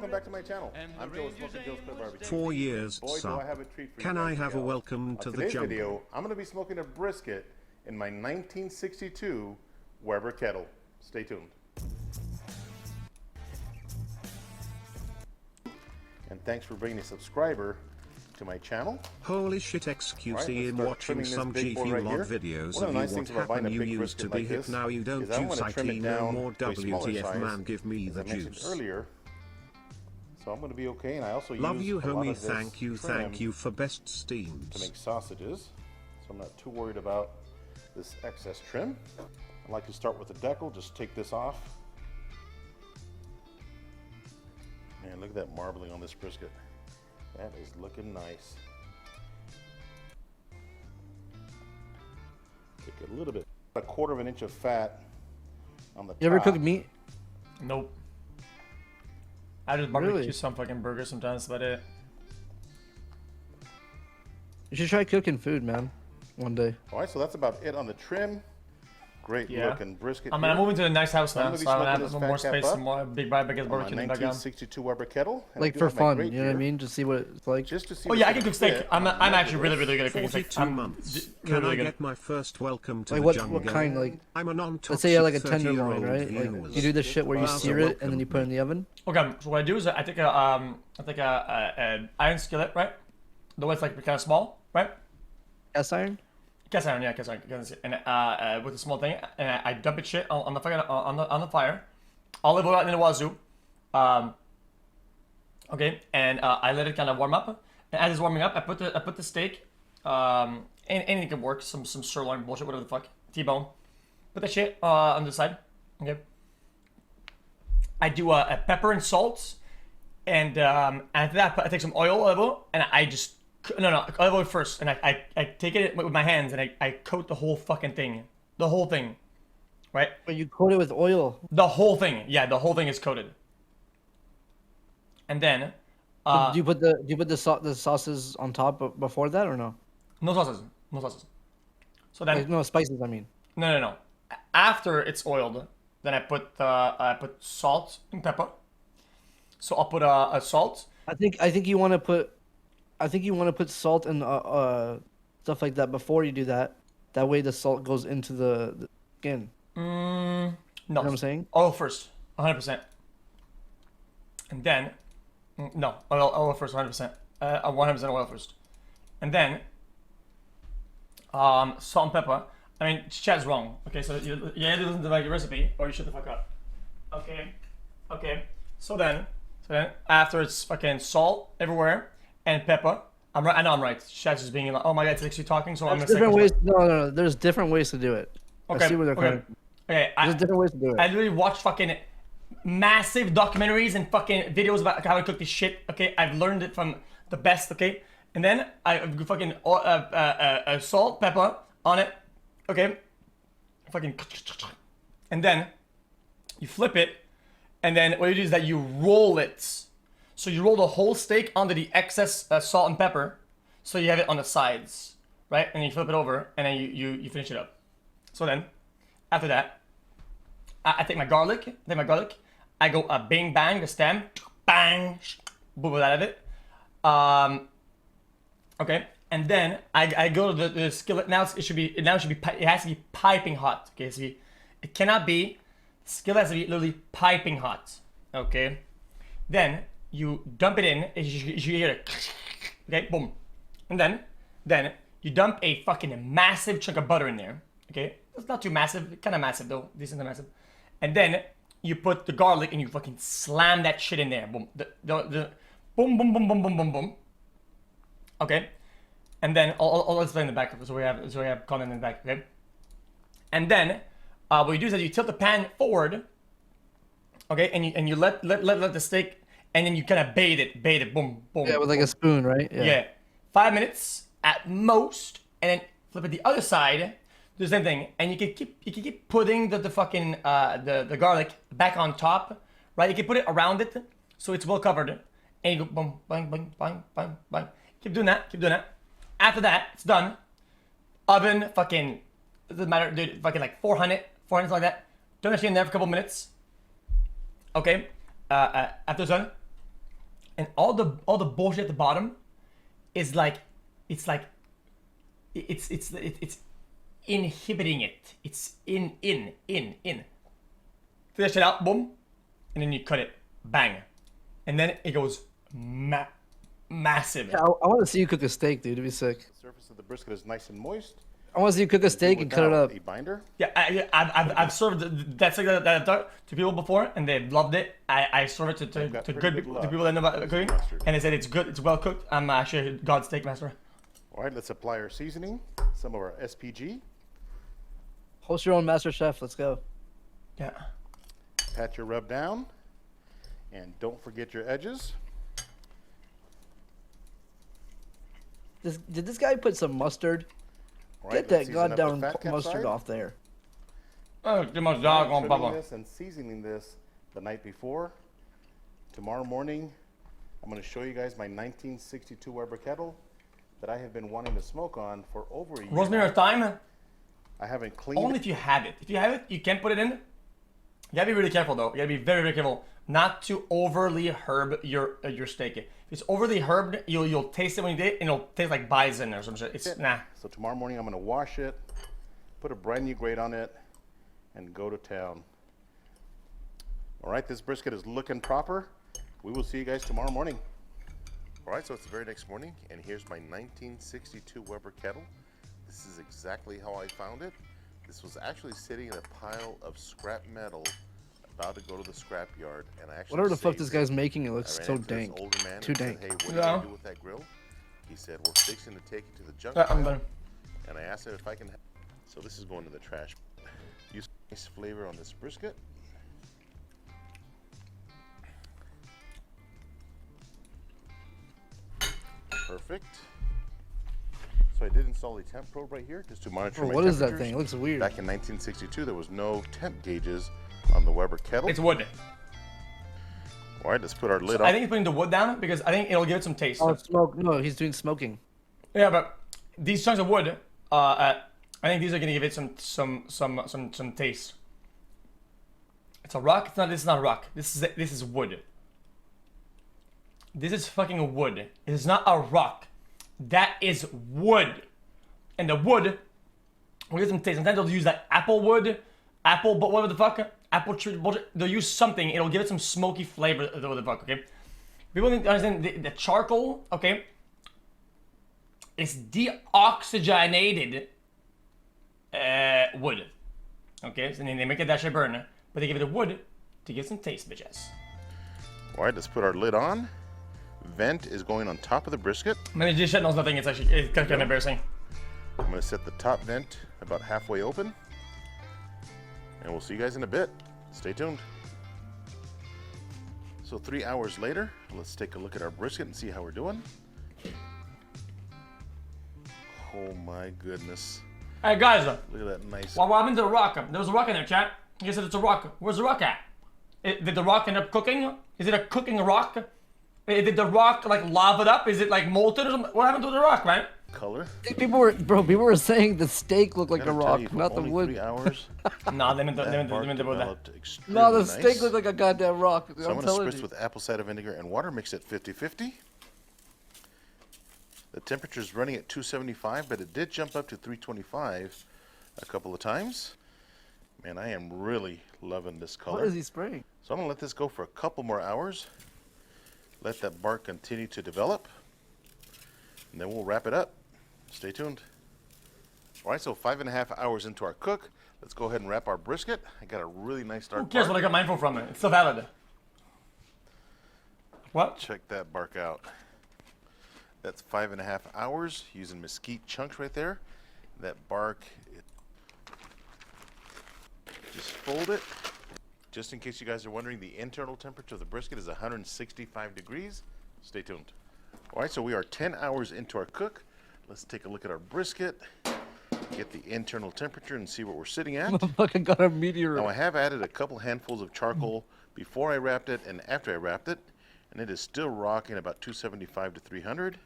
welcome back to my channel. I'm Joe with Smoking Joe's Pit Barbecue. 4 years, Boy, do sub. I have a treat for you Can guys I have a today. welcome to the today's jungle? video, I'm going to be smoking a brisket in my 1962 Weber kettle. Stay tuned. And thanks for being a subscriber to my channel. Holy shit, xQc Right, in watching some big boy GQ right log here. videos One of of the you nice what things about buying a happened, you big used brisket to be like hip, this now you don't is I juice want to trim IT, it no down more to a smaller WTF size, man, give me as the I mentioned juice. earlier. So I'm going to be okay, and I also Love use you a lot homie, of this thank you for best to steams. make sausages, so I'm not too worried about this excess trim. I like to start with the decal, just take this off. Man, look at that marbling on this brisket. That is looking nice. Take a little bit, a 1/4 of an inch of fat on the top. You ever cook meat? Nope. I just barbecue some fucking burgers sometimes, but it. You should try cooking food, man. One day. All right, so that's about it on the trim. Great looking brisket. I mean, I'm moving to a nice house I'm now, gonna be so I'm smoking gonna this have fat more cap space, up some more big barbecue on barbecue my in the background. 1962 Weber kettle. And I Like do for have my fun, grate you know what I here. mean? Just see what it's like. Just to see. Oh yeah, I can cook steak. I'm actually really good at cooking steak. 42 months. Can really I good. get my first welcome to Like the jungle? what kind? Like I'm a non-toxic let's say you have like a tenderloin, 30-year-old right? viewers. Like you do this shit where you Well, sear it and then you put it in the oven. Okay, so what I do is I take a iron skillet, right? The one that's like kind of small, right? Cast iron. Cast iron, yeah, cast iron, and with a small thing, and I dump it shit on the fire, on the fire, olive oil in the wazoo, okay, and I let it kind of warm up, and as it's warming up, I put the steak, anything can work, some sirloin bullshit, whatever the fuck, T-bone, put that shit on the side, okay. I do a pepper and salt, and after that I take some olive oil, and I just. No, olive oil first, and I take it with my hands, and I coat the whole fucking thing. The whole thing. Right? But you coat it with oil. The whole thing. Yeah, the whole thing is coated. And then... Do you put the sauces on top before that, or no? No sauces. No sauces. So then... Like, no, spices, I mean. No. After it's oiled, then I put salt and pepper. So I'll put a salt. I think you want to put salt and stuff like that before you do that. That way the salt goes into the skin. No. You know what I'm saying? Oil first, 100%. And then, no, oil first, 100%. 100% oil first. And then, salt and pepper. I mean, Chad's wrong. Okay, so you either listen to my recipe or you shut the fuck up. Okay. So then after it's fucking salt everywhere and pepper. I'm right. I know I'm right. Chad's just being like, oh my god, it's actually talking. So I'm gonna Different say ways. No. There's different ways to do it. Okay. I see where they're coming. Okay. There's different ways to do it. I literally watched fucking massive documentaries and fucking videos about how to cook this shit. Okay, I've learned it from the best. Okay, and then I fucking salt, pepper on it. Okay, fucking, and then you flip it, and then what you do is that you roll it. So you roll the whole steak onto the excess salt and pepper, so you have it on the sides, right? And you flip it over, and then you finish it up. So then, after that, I take my garlic. I go bang bang the stem, bang, boom out of it. Okay, and then I go to the skillet. It has to be piping hot. Okay, so it cannot be. Skillet has to be literally piping hot. Okay, then you dump it in. You hear it. Okay, boom, and then you dump a fucking massive chunk of butter in there. Okay, it's not too massive, kind of massive though, decently massive. And then you put the garlic and you fucking slam that shit in there. Boom, the boom, boom, boom, boom, boom, boom, boom. Okay, and then I'll explain the back so we have content in the back. Okay, and then what you do is that you tilt the pan forward. Okay, and you let the steak, and then you kind of bait it, boom, boom. Yeah, with like a spoon, right? Yeah. 5 minutes at most, and then flip it the other side. Do the same thing, and you can keep putting the fucking the garlic back on top, right? You can put it around it so it's well covered, and you go boom, bang, bang, bang, bang, bang. Keep doing that. After that, it's done. Oven, fucking, it doesn't matter, dude. Fucking like 400 like that. Turn that shit in there for a couple minutes. Okay. After it's done, and all the bullshit at the bottom is like, it's inhibiting it. It's in. Figure that shit out, boom, and then you cut it, bang, and then it goes massive. Yeah, I want to see you cook a steak, dude. It'd be sick. The surface of the brisket is nice and moist. I want to see you cook a steak and cut it Without up. a binder. Yeah, I've served that steak that to people before, and they've loved it. I serve it to pretty good good people, luck to people that know about with cooking, mustard. and they said it's good, it's well cooked. I'm actually God's steak master. All right, let's apply our seasoning. Some of our SPG. Host your own master chef. Let's go. Yeah. Pat your rub down. And don't forget your edges. Did this guy put some mustard? All right, Get let's that season up the goddamn fat cap mustard side. off there. Oh, too much dog on Trimming Papa. this and seasoning this the night before. Tomorrow morning, I'm going to show you guys my 1962 Weber kettle that I have been wanting to smoke on for over a year. Rosemary or now. thyme? I haven't cleaned Only if you have it. If you have it, you can put it in. You gotta be really careful though. You gotta be very, very careful not to overly herb your steak. If it's overly herbed, you'll taste it when you do it, and it'll taste like bison or some shit. It's nah. So tomorrow morning I'm going to wash it, put a brand new grate on it, and go to town. All right, this brisket is looking proper. We will see you guys tomorrow morning. All right, so it's the very next morning, and here's my 1962 Weber kettle. This is exactly how I found it. This was actually sitting in a pile of scrap metal, about to go to the scrap yard, and I actually Whatever the fuck saved this it. guy's making, it I looks ran so into this dank. older man Too and said, dank. hey, what are you Yeah. gonna do with that grill? He said, we're fixing to take it to the junk I'm pile. done. And I asked him if I can. So this is going to the trash. Use nice flavor on this brisket. Perfect. So I did install a temp probe right here just to monitor Bro, my what is that temperatures. thing? It looks weird. Back in 1962, there was no temp gauges on the Weber kettle. It's wood. All right, let's put our lid I on. think he's putting the wood down because I think it'll give it some taste. Oh, smoke. No, he's doing smoking. Yeah, but these chunks of wood, I think these are gonna give it some taste. It's a rock. It's not. This is not a rock. This is wood. This is fucking wood. It is not a rock. That is wood, and the wood will give some taste. Sometimes they'll use like apple wood, but whatever the fuck, apple tree bullshit. They'll use something. It'll give it some smoky flavor. Whatever the fuck. Okay. People need to understand the charcoal. Okay. It's deoxygenated wood. Okay, so then they make it that shit burn, but they give it a wood to give some taste, bitches. All right, let's put our lid on. Vent is going on top of the brisket. Maybe this shit knows nothing. It's kind of embarrassing. I'm going to set the top vent about halfway open. And we'll see you guys in a bit. Stay tuned. So 3 hours later, let's take a look at our brisket and see how we're doing. Oh my goodness. Hey guys, Look at that nice. what happened to the rock? There was a rock in there, chat. You said it's a rock. Where's the rock at? Did the rock end up cooking? Is it a cooking rock? Did the rock like lava it up? Is it like molten or something? What happened to the rock, man? Color. I think people were saying the steak looked like a Gotta tell rock, you, for not the only wood. 3 hours, Nah, they meant that to bark put that. developed extremely No, the nice. steak looked like a goddamn rock. So I'm I'm going to telling spritz you. with apple cider vinegar and water, mix it 50-50. The temperature is running at 275, but it did jump up to 325 a couple of times. Man, I am really loving this color. What is he spraying? So I'm going to let this go for a couple more hours. Let that bark continue to develop. And then we'll wrap it up. Stay tuned. All right, so 5.5 hours into our cook. Let's go ahead and wrap our brisket. I got a really nice Who dark cares bark. what I got mine from it? It's still valid. What? Check that bark out. That's 5.5 hours using mesquite chunks right there. That bark, just fold it. Just in case you guys are wondering, the internal temperature of the brisket is 165 degrees. Stay tuned. All right, so we are 10 hours into our cook. Let's take a look at our brisket, get the internal temperature and see what we're sitting at. Motherfucker got a meteor. Now I have added a couple handfuls of charcoal before I wrapped it and after I wrapped it, and it is still rocking about 275 to 300.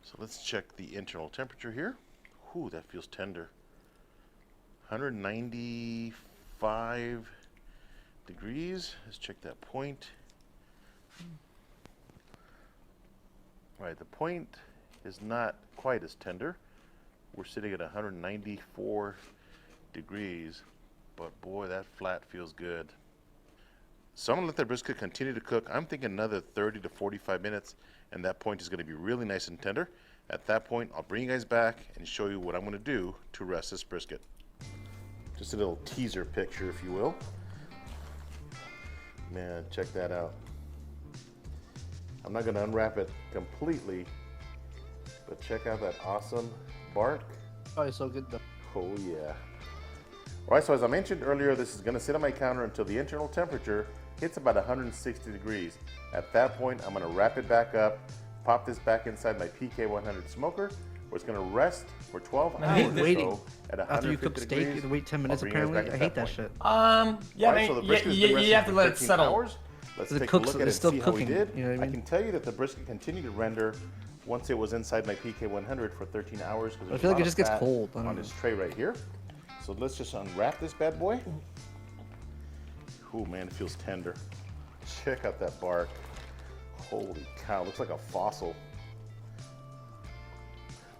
So let's check the internal temperature here. Ooh, that feels tender. 195 degrees. Let's check that point. All right, the point is not quite as tender. We're sitting at 194 degrees, but boy, that flat feels good. So I'm gonna let that brisket continue to cook. I'm thinking another 30 to 45 minutes, and that point is gonna be really nice and tender. At that point, I'll bring you guys back and show you what I'm gonna do to rest this brisket. Just a little teaser picture, if you will. Man, check that out. I'm not gonna unwrap it completely, but check out that awesome bark. Oh, it's so good though. Oh yeah. All right, so as I mentioned earlier, this is gonna sit on my counter until the internal temperature hits about 160 degrees. At that point, I'm gonna wrap it back up, pop this back inside my PK100 smoker, where it's gonna rest for 12 I hate hours or waiting. so at 150 After you cook steak, you degrees. have to wait 10 minutes I'll bring you guys apparently. back I at hate that that point. shit. Yeah, All right, so the you, brisket has you, been resting you have to for let it 13 settle. hours. Let's It take cooks- a look at it it's and still see how we cooking, did. you know what I I mean? can tell you that the brisket continued to render once it was inside my PK100 for 13 hours. I feel like it just gets cold. I don't on know. this tray right here. So let's just unwrap this bad boy. Oh man, it feels tender. Check out that bark. Holy cow, looks like a fossil.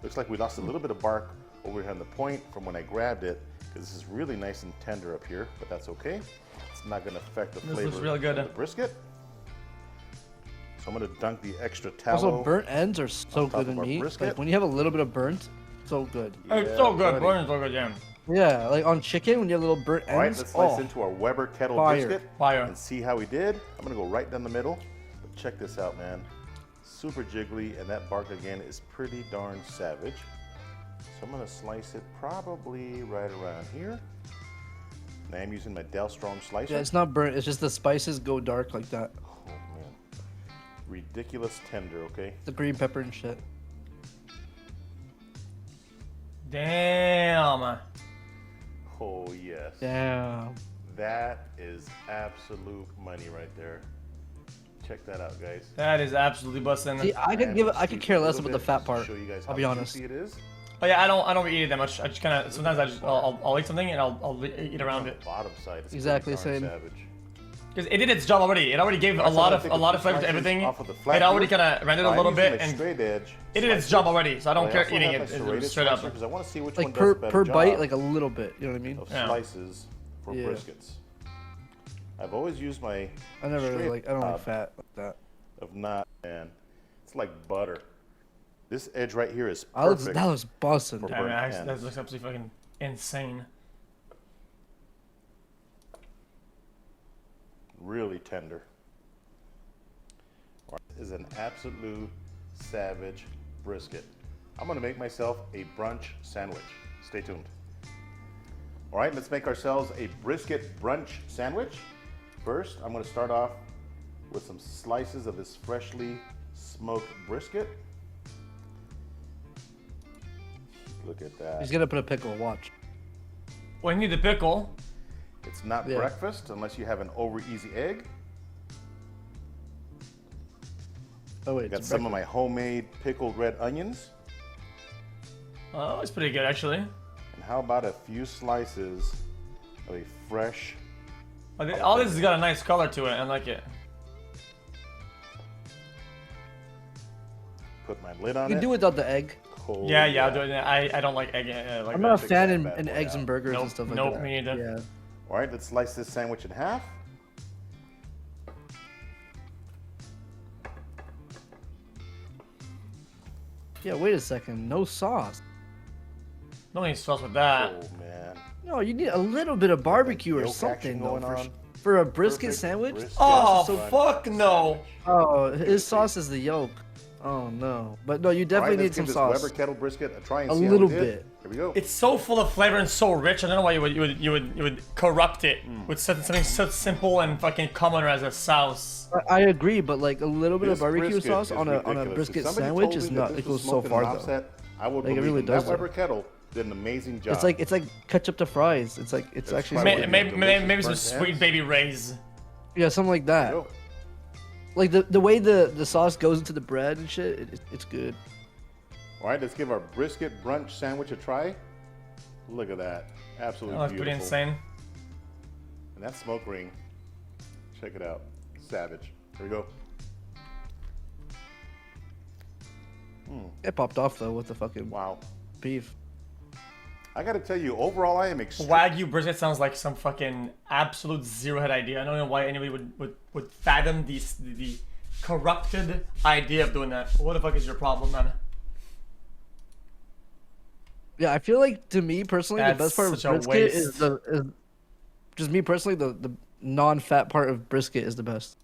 Looks like we lost a little bit of bark over here on the point from when I grabbed it, because this is really nice and tender up here, but that's okay. It's not gonna affect the This flavor looks really good. of the brisket. So I'm gonna dunk the extra tallow. Also, burnt ends are so on top good of in our meat. brisket. Like when you have a little bit of burnt, so good. It's Yeah, so good. buddy. Burn is so good, yeah. Yeah, like on chicken when you have little burnt All right, ends. let's slice Oh, into our Weber Kettle Fire. brisket Fire. and see how we did. I'm gonna go right down the middle, but check this out, man. Super jiggly, and that bark again is pretty darn savage. So I'm gonna slice it probably right around here. And I'm using my Del Strong slicer. yeah, it's not burnt. It's just the spices go dark like that. Oh man, ridiculous tender. Okay. The green pepper and shit. Damn. Oh yes. Damn. That is absolute money right there. Check that out, guys. That is absolutely busting. See, I could am give it. gonna I could scoop care a less little about the bit fat just to part. show you guys I'll how be honest. juicy it is. Oh yeah, I don't eat it that much. I just kind of sometimes I'll eat something and I'll eat around it. Bottom side. It's Exactly, pretty darn same. Savage. Because it did its job already. It already gave a Alright, so lot I'm of gonna a lot take of flavor to slices everything. off of the flat It already here. kind of rendered a little I'm using bit my and straight edge it did its job already. So I don't care eating it straight up. because I want to see which Like one per does a better per job bite, like a little bit. You know what I mean? of Yeah. slices for Yeah. briskets. I've always used my I never really straight like. I don't like top fat like that. of not, man. It's like butter. This edge right here is That looks, perfect. that looks busting. For Yeah, man, burnt actually, that ends. looks absolutely fucking insane. Really tender. All right, this is an absolute savage brisket. I'm gonna make myself a brunch sandwich. Stay tuned. All right, let's make ourselves a brisket brunch sandwich. First, I'm gonna start off with some slices of this freshly smoked brisket. Look at that. He's gonna put a pickle. Watch. Well, you need the pickle. It's not Yeah. breakfast unless you have an over easy egg. Oh wait. Got it's some of my homemade pickled red onions. Oh, it's pretty good actually. And how about a few slices of a fresh, All this has got a nice color to it. I like it. put my lid on You it. can do without the egg. Oh, Yeah, yeah. I don't like egg. Like I'm that. not a Take fan that in, bad in boy eggs out. and burgers Nope, and stuff like nope, that. me neither. Yeah. All right, let's slice this sandwich in half. Yeah. Wait a second. No sauce. No need sauce with that. Oh man. No, you need a little bit of barbecue or yolk something action though. going For, on. for a brisket Perfect sandwich. brisket Oh, brunch fuck no. sandwich. Oh, his sauce is the yolk. Oh no. But no, you All definitely right, need let's some give sauce. this Weber Kettle brisket a try and A see little how we did. bit. Here we go. It's so full of flavor and so rich. I don't know why you would corrupt it with something so simple and fucking common as a sauce. I agree, but like a little bit This of barbecue brisket sauce is on a ridiculous. If brisket somebody sandwich told is me that not. this It was goes so smoked in far an though. offset, I would Like, it believe really it. does That though. Weber Kettle did an amazing job. It's like ketchup to fries. It's like it's actually probably something- what Maybe some delicious sweet burnt ends. baby rays. yeah, something like There that. you go. Like the way the sauce goes into the bread and shit, it's good. All right, let's give our brisket brunch sandwich a try. Look at that. Absolutely Oh, that's beautiful. pretty insane. And that smoke ring, check it out. Savage. Here we go. It popped off though with the fucking Wow. beef. I gotta tell you, overall, I am Wagyu brisket sounds like some fucking absolute zero head idea. I don't know why anybody would fathom the corrupted idea of doing that. What the fuck is your problem, man? Yeah, I feel like to me personally, That's the best part of such a brisket waste. is just me personally, the non-fat part of brisket is the best.